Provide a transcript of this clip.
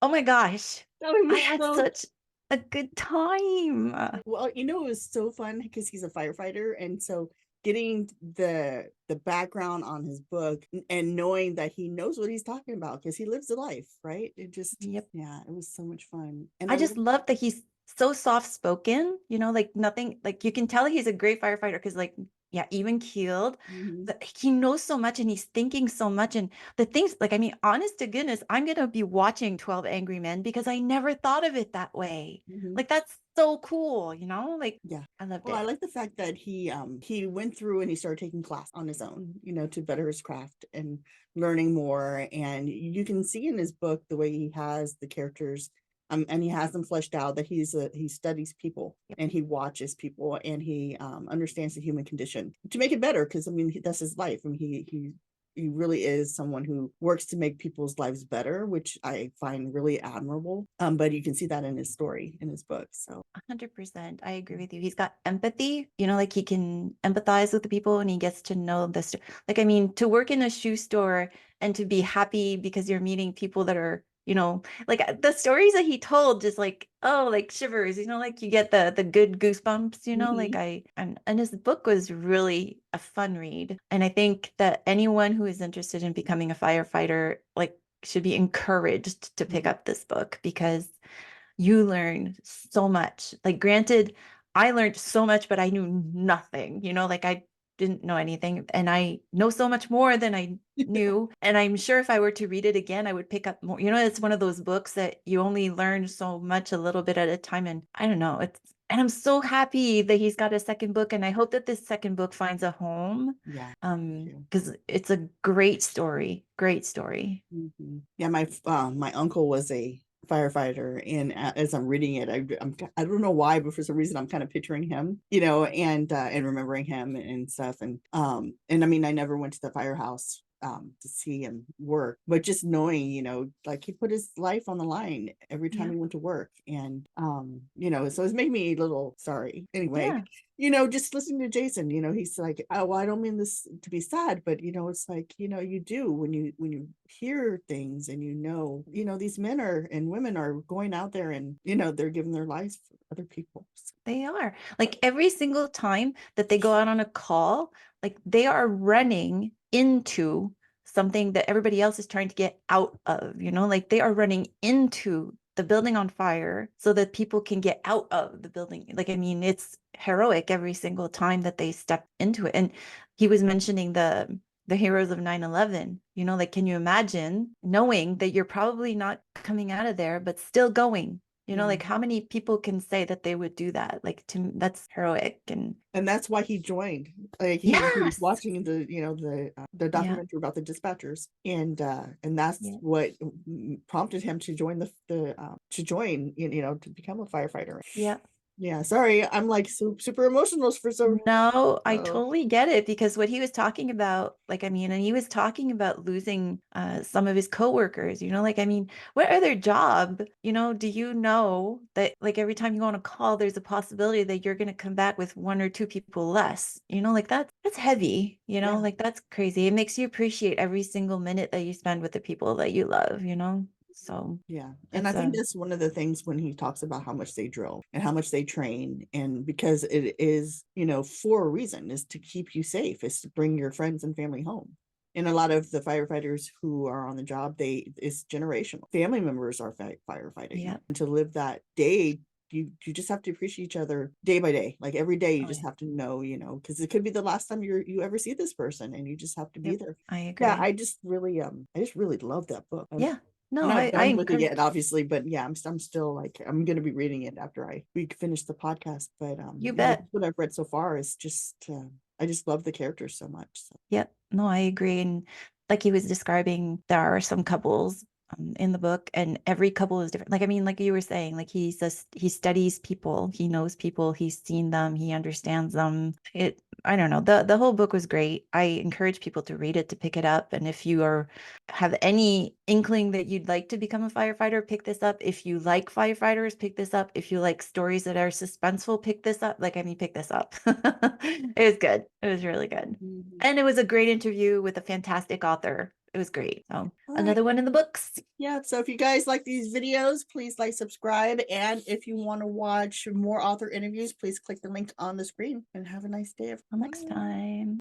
Oh my gosh. It I was had so such a good time. well, it was so fun because he's a firefighter, and so getting the background on his book and knowing that he knows what he's talking about because he lives a life, right? It just, Yep. yeah, it was so much fun. And I I just love, love that he's so soft spoken, like nothing, like you can tell he's a great firefighter because, like, yeah, even keeled, mhm, that he knows so much and he's thinking so much. And the things, like, I mean, honest to goodness, I'm going to be watching 12 Angry Men because I never thought of it that way. mhm. Like, that's so cool, like Yeah. I loved Well, I it. like the fact that he went through and he started taking class on his own, to better his craft and learning more. And you can see in his book the way he has the characters, and he has them fleshed out that he studies people Yep. and he watches people and he understands the human condition to make it better. Because I mean that's his life. I mean he really is someone who works to make people's lives better, which I find really admirable. But you can see that in his story, in his book. So 100%. I agree with you. He's got empathy, like he can empathize with the people and he gets to know this. Like, I mean, to work in a shoe store and to be happy because you're meeting people that are, like the stories that he told, just like, oh, like shivers, like you get the good goosebumps, like mhm. and his book was really a fun read. And I think that anyone who is interested in becoming a firefighter, like, should be encouraged to pick Mhm. up this book because you learn so much. Like, granted, I learned so much, but I knew nothing, like I didn't know anything. And I know so much more than I knew. And I'm sure if I were to read it again, I would pick up more. It's one of those books that you only learn so much a little bit at a time. And I don't know. And I'm so happy that he's got a second book. And I hope that this second book finds a home. Yeah, me too. Because it's a great story. Great story. Yeah, my uncle was a firefighter, and as I'm reading it, I don't know why, but for some reason I'm kind of picturing him, and remembering him and stuff, and I mean I never went to the firehouse to see him work, but just knowing, like he put his life on the line every time Yeah. he went to work, and so it's making me a little sorry anyway. Yeah. Just listening to Jason, he's like, oh, well, I don't mean this to be sad, but it's like, you do when you hear things and these men are and women are going out there and they're giving their lives for other people. So, They are. Like, every single time that they go out on a call, like they are running into something that everybody else is trying to get out of, like they are running into the building on fire so that people can get out of the building. Like, I mean, it's heroic every single time that they step into it. And he was mentioning the heroes of 9/11, like, can you imagine knowing that you're probably not coming out of there, but still going? yeah. Like, how many people can say that they would do that? Like, to me, that's heroic. And And that's why he joined. Like he was yes. watching the Yeah. documentary about the dispatchers, and that's Yeah. what prompted him to join to become a firefighter. Yeah. Yeah, sorry, I'm like super emotional for some. No, I Oh, totally get it because what he was talking about, like, I mean, and he was talking about losing some of his coworkers, like, I mean, what other job, do you know that, like, every time you go on a call, there's a possibility that you're going to come back with one or two people less, like that's heavy, yeah. like that's crazy. It makes you appreciate every single minute that you spend with the people that you love, So Yeah. And I it's think that's one of the things when he talks about how much they drill and how much they train. And because it is, for a reason, is to keep you safe, is to bring your friends and family home. And a lot of the firefighters who are on the job, it's generational. Family members are firefighting. yeah. And to live that day, you just have to appreciate each other day by day. Like every day, you Oh just yeah. have to know, because it could be the last time you ever see this person, and you just have to be Yep. there. I Yeah, agree. I just really love that book. Yeah. I'm No, not I done with it encourage. yet, obviously, but yeah, I'm still like I'm gonna be reading it after we finish the podcast. But You yeah, bet. what I've read so far is just I just love the characters so much. So Yep. No, I agree. And like he was describing, there are some couples in the book, and every couple is different. Like, I mean, like you were saying, like he studies people, he knows people, he's seen them, he understands them. I don't know. The whole book was great. I encourage people to read it, to pick it up. And if you have any inkling that you'd like to become a firefighter, pick this up. If you like firefighters, pick this up. If you like stories that are suspenseful, pick this up. Like, I mean, pick this up. It was good. It was really good. mhm. And it was a great interview with a fantastic author. it was great. So All another right. one in the books. Yeah, so if you guys like these videos, please like, subscribe, and if you want to watch more author interviews, please click the link on the screen, and have a nice day. Till next time.